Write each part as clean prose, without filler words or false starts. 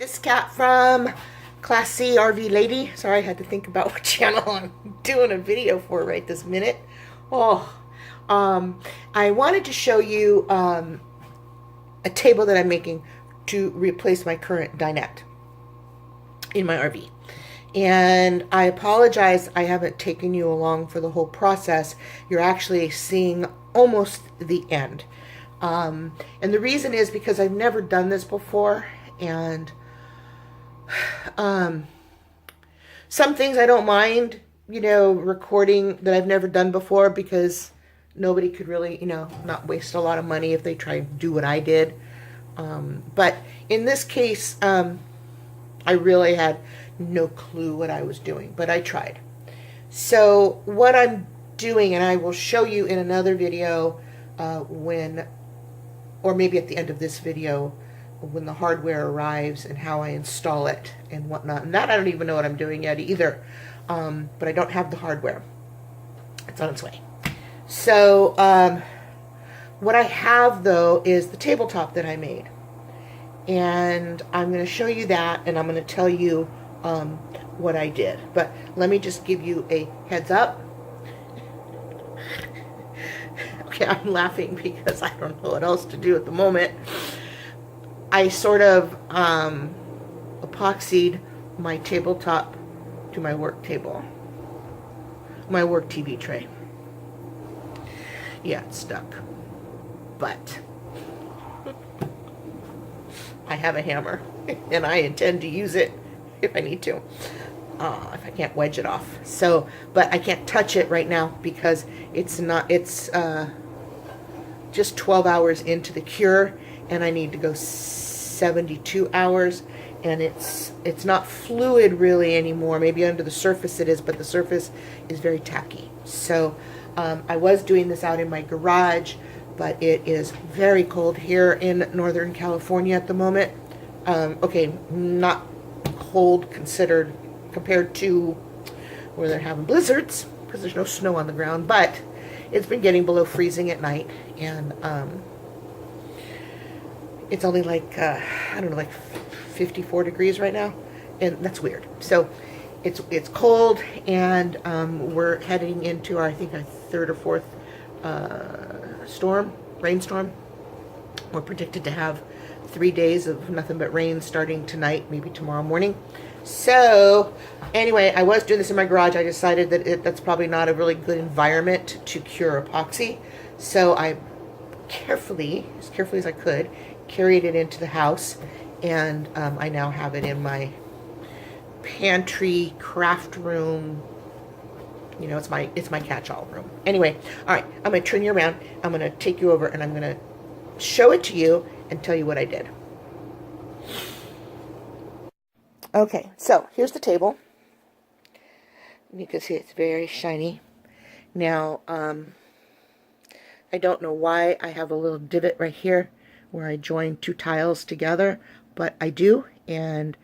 This cat from Class C RV Lady. Sorry, I had to think about what channel I'm doing a video for right this minute. Oh, I wanted to show you a table that I'm making to replace my current dinette in my RV. And I apologize, I haven't taken you along for the whole process. You're actually seeing almost the end. And the reason is because I've never done this before, and some things I don't mind, recording that I've never done before, because nobody could really, not waste a lot of money if they try to do what I did. But in this case, I really had no clue what I was doing, but I tried. So what I'm doing, and I will show you in another video or maybe at the end of this video, when the hardware arrives and how I install it and whatnot. And that I don't even know what I'm doing yet either, but I don't have the hardware. It's on its way. So what I have, though, is the tabletop that I made. And I'm going to show you that, and I'm going to tell you what I did. But let me just give you a heads up. Okay, I'm laughing because I don't know what else to do at the moment. I sort of epoxied my tabletop to my work table. My work TV tray. Yeah, it's stuck. But I have a hammer, and I intend to use it if I need to, if I can't wedge it off. So, but I can't touch it right now because it's just 12 hours into the cure, and I need to go 72 hours, and it's not fluid really anymore. Maybe under the surface it is, but the surface is very tacky. So I was doing this out in my garage, but it is very cold here in Northern California at the moment. Okay, not cold compared to where they're having blizzards, because there's no snow on the ground, but it's been getting below freezing at night, and it's only like, I don't know, like 54 degrees right now, and that's weird. So it's cold, and we're heading into our, I think, our third or fourth rainstorm. We're predicted to have 3 days of nothing but rain starting tonight, maybe tomorrow morning. So anyway, I was doing this in my garage. I decided that that's probably not a really good environment to cure epoxy. So I carefully, as carefully as I could, carried it into the house, and I now have it in my pantry, craft room. It's my catch-all room. Anyway, all right, I'm going to turn you around. I'm going to take you over, and I'm going to show it to you and tell you what I did. Okay, so here's the table. You can see it's very shiny. Now, I don't know why I have a little divot right here where I joined two tiles together, but I do, and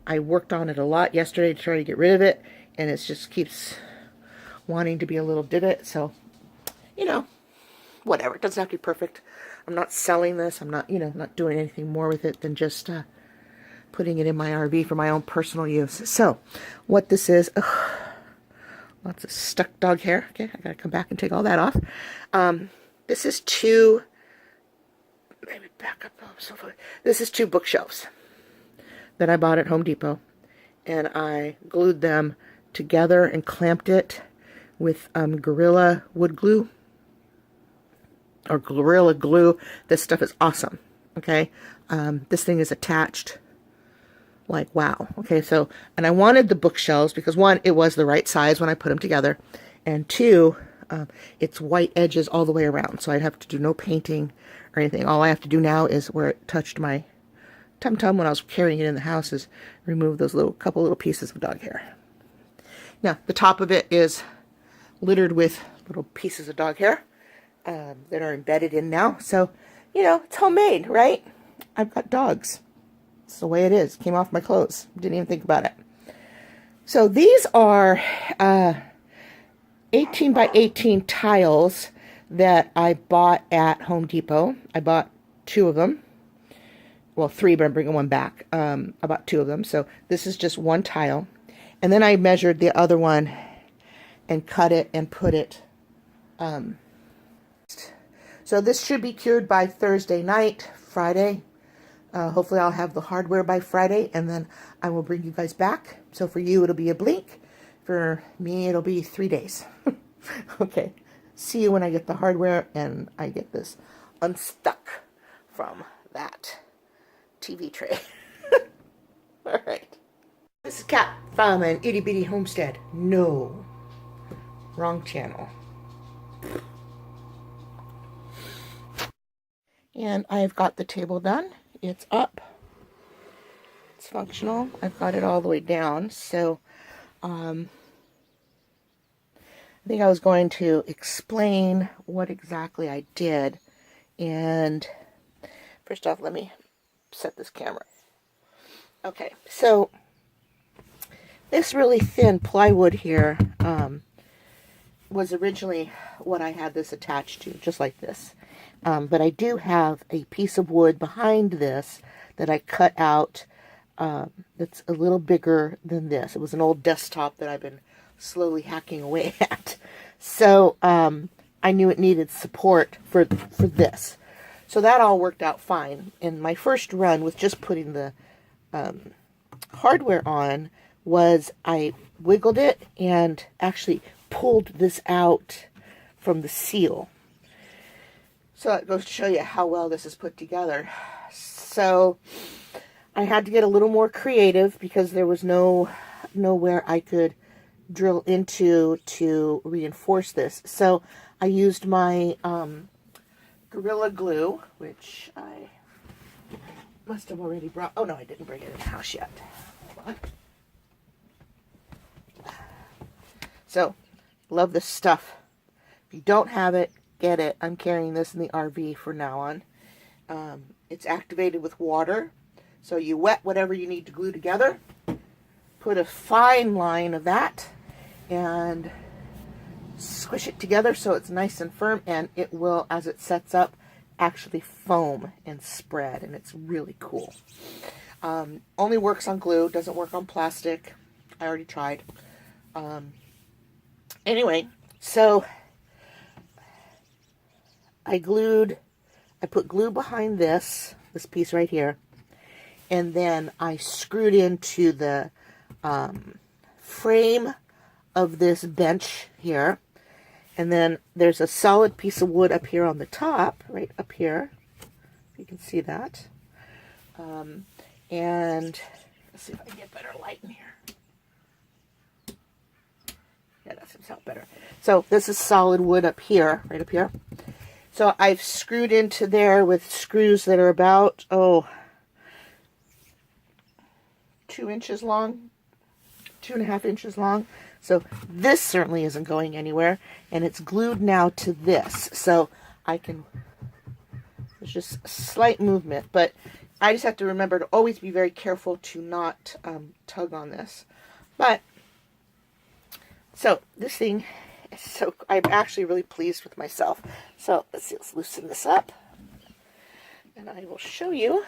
I worked on it a lot yesterday to try to get rid of it, and it just keeps wanting to be a little divot. So, whatever. It doesn't have to be perfect. I'm not selling this. I'm not, not doing anything more with it than just putting it in my RV for my own personal use. So, what this is, lots of stuck dog hair. Okay, I gotta come back and take all that off. This is let me back up. Oh, so funny. This is two bookshelves that I bought at Home Depot, and I glued them together and clamped it with Gorilla wood glue, or Gorilla glue. This stuff is awesome. Okay, this thing is attached. Like, wow. Okay, so, and I wanted the bookshelves because, one, it was the right size when I put them together, and two, it's white edges all the way around, so I'd have to do no painting or anything. All I have to do now is where it touched my tum-tum when I was carrying it in the house is remove those couple little pieces of dog hair. Now, the top of it is littered with little pieces of dog hair that are embedded in now. So, it's homemade, right? I've got dogs. It's the way it is. Came off my clothes. Didn't even think about it. So these are 18 by 18 tiles that I bought at Home Depot. I bought 2 of them. well, 3, but I'm bringing one back. About 2 of them. So this is just one tile. And then I measured the other one and cut it and put it. So this should be cured by Thursday night, Friday. Hopefully I'll have the hardware by Friday, and then I will bring you guys back. So for you, it'll be a blink. For me, it'll be 3 days. Okay. See you when I get the hardware and I get this unstuck from that TV tray. All right. This is Kat from an itty bitty homestead. No. Wrong channel. And I've got the table done. It's up. It's functional. I've got it all the way down. So, I think I was going to explain what exactly I did. And first off, let me set this camera. Okay, so this really thin plywood here was originally what I had this attached to, just like this. But I do have a piece of wood behind this that I cut out that's a little bigger than this. It was an old desktop that I've been slowly hacking away at. So I knew it needed support for this. So that all worked out fine. And my first run with just putting the hardware on was I wiggled it and actually pulled this out from the seal. So that goes to show you how well this is put together. So I had to get a little more creative because there was nowhere I could drill into to reinforce this. So I used my Gorilla Glue, which I must have already brought. Oh no, I didn't bring it in the house yet. Hold on. So, love this stuff. If you don't have it, get it. I'm carrying this in the RV from now on. It's activated with water. So you wet whatever you need to glue together. Put a fine line of that. And squish it together so it's nice and firm. And it will, as it sets up, actually foam and spread. And it's really cool. Only works on glue. Doesn't work on plastic. I already tried. Anyway, so I put glue behind this piece right here, and then I screwed into the frame of this bench here, and then there's a solid piece of wood up here on the top, right up here, if you can see that, and let's see if I can get better light in here. Yeah, that seems out better. So this is solid wood up here, right up here. So I've screwed into there with screws that are about, 2 inches long, 2.5 inches long. So this certainly isn't going anywhere. And it's glued now to this. So I can, there's just slight movement. But I just have to remember to always be very careful to not tug on this. But, so this thing, so I'm actually really pleased with myself. So let's see, let's loosen this up. And I will show you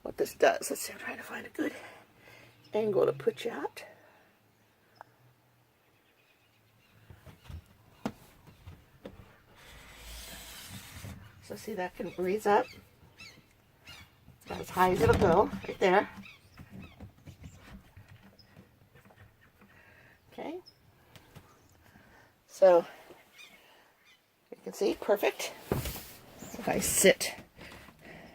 what this does. Let's see, I'm trying to find a good angle to put you at. So see, that can raise up. It's about as high as it'll go, right there. Okay, so you can see, perfect. If I sit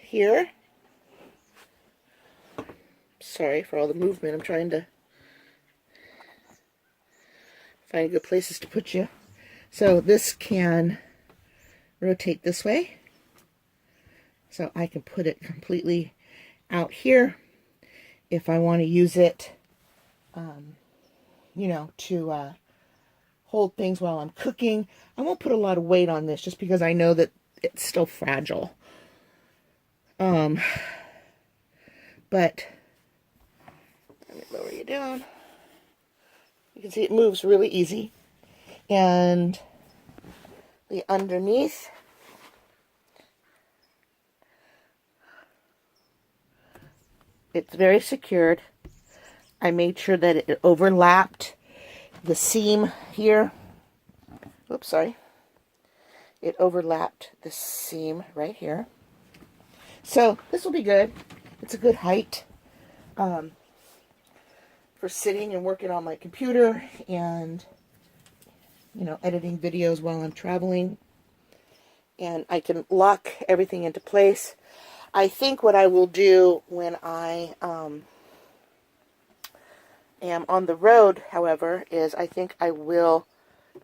here, sorry for all the movement, I'm trying to find good places to put you. So this can rotate this way, so I can put it completely out here if I want to use it you know, to hold things while I'm cooking. I won't put a lot of weight on this just because I know that it's still fragile. But let me lower you down. You can see it moves really easy. And the underneath It's very secured. I made sure that it overlapped the seam here. Oops, sorry. It overlapped the seam right here. So this will be good. It's a good height for sitting and working on my computer and, you know, editing videos while I'm traveling. And I can lock everything into place. I think what I will do when I am on the road, however, is I think I will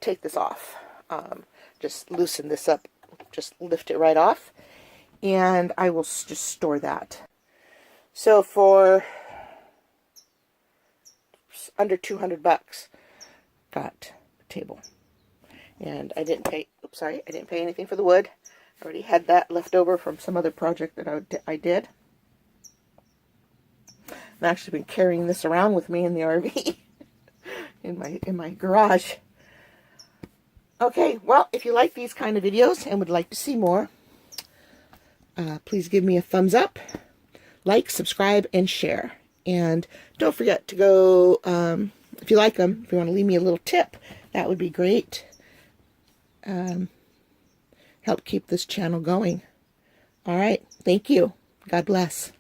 take this off. Just loosen this up, just lift it right off, and I will just store that. So for under 200 bucks, got a table. And I didn't pay, oops, sorry, I didn't pay anything for the wood. I already had that left over from some other project that I did. I've actually been carrying this around with me in the RV, in my garage. Okay, well, if you like these kind of videos and would like to see more, please give me a thumbs up, like, subscribe, and share. And don't forget to go, if you like them, if you want to leave me a little tip, that would be great. Help keep this channel going. All right, thank you. God bless.